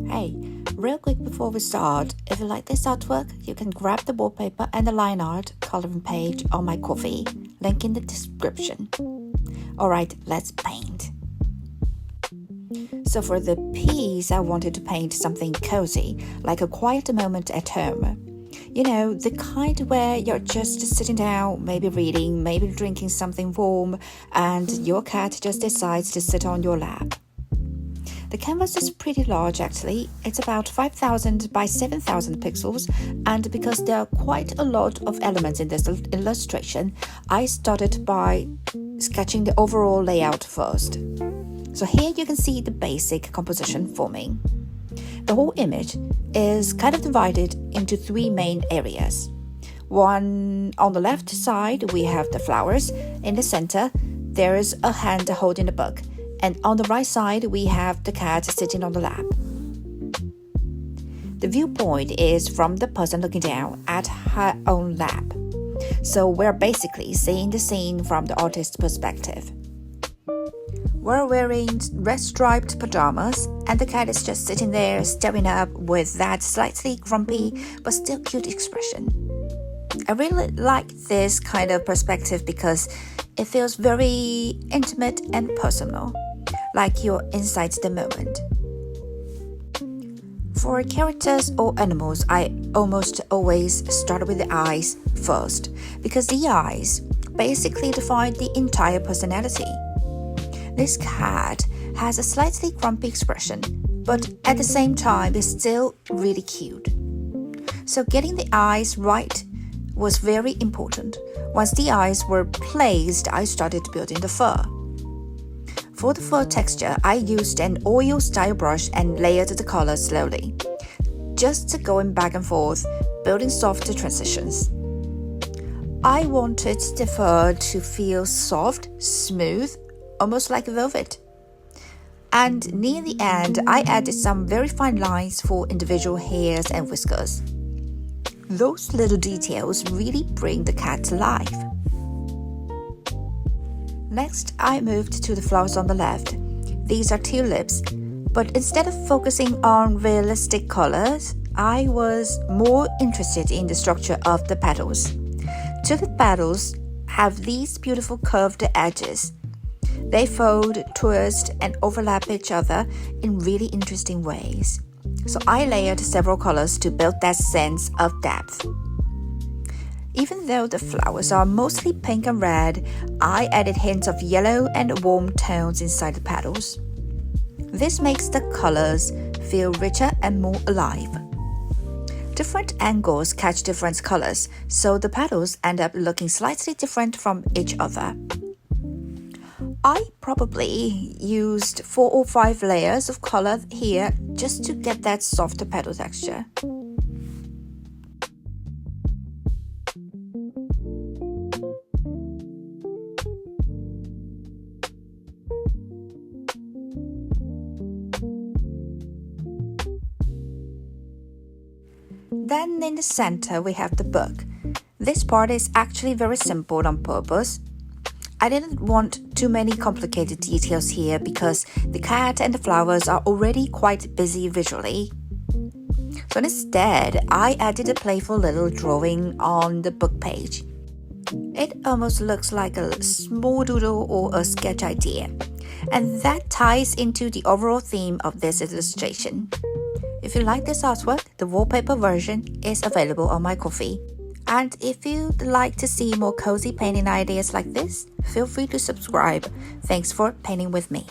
Hey, real quick before we start, if you like this artwork, you can grab the wallpaper and the line art coloring page on my Ko-fi, link in the description. Alright, let's paint. So for the piece, I wanted to paint something cozy, like a quiet moment at home. You know, the kind where you're just sitting down, maybe reading, maybe drinking something warm, and your cat just decides to sit on your lap. The canvas is pretty large actually, it's about 5,000 by 7,000 pixels, and because there are quite a lot of elements in this illustration, I started by sketching the overall layout first. So here you can see the basic composition forming. The whole image is kind of divided into three main areas. One on the left side, we have the flowers. In the center, there is a hand holding a book. And on the right side, we have the cat sitting on the lap. The viewpoint is from the person looking down at her own lap. So we're basically seeing the scene from the artist's perspective. We're wearing red striped pajamas, and the cat is just sitting there staring up with that slightly grumpy but still cute expression. I really like this kind of perspective because it feels very intimate and personal, like you're inside the moment. For characters or animals, I almost always start with the eyes first, because the eyes basically define the entire personality. This cat has a slightly grumpy expression, but at the same time is still really cute. So getting the eyes right was very important. Once the eyes were placed, I started building the fur. For the fur texture, I used an oil-style brush and layered the color slowly, just going back and forth, building soft transitions. I wanted the fur to feel soft, smooth, almost like velvet. And near the end, I added some very fine lines for individual hairs and whiskers. Those little details really bring the cat to life. Next, I moved to the flowers on the left. These are tulips, but instead of focusing on realistic colors, I was more interested in the structure of the petals. Tulip petals have these beautiful curved edges. They fold, twist, and overlap each other in really interesting ways. So I layered several colors to build that sense of depth. Even though the flowers are mostly pink and red, I added hints of yellow and warm tones inside the petals. This makes the colors feel richer and more alive. Different angles catch different colors, so the petals end up looking slightly different from each other. I probably used 4 or 5 layers of color here just to get that softer petal texture. Then in the center we have the book. This part is actually very simple on purpose. I didn't want too many complicated details here because the cat and the flowers are already quite busy visually. So instead, I added a playful little drawing on the book page. It almost looks like a small doodle or a sketch idea, and that ties into the overall theme of this illustration. If you like this artwork, the wallpaper version is available on my Ko-fi. And if you'd like to see more cozy painting ideas like this, feel free to subscribe. Thanks for painting with me.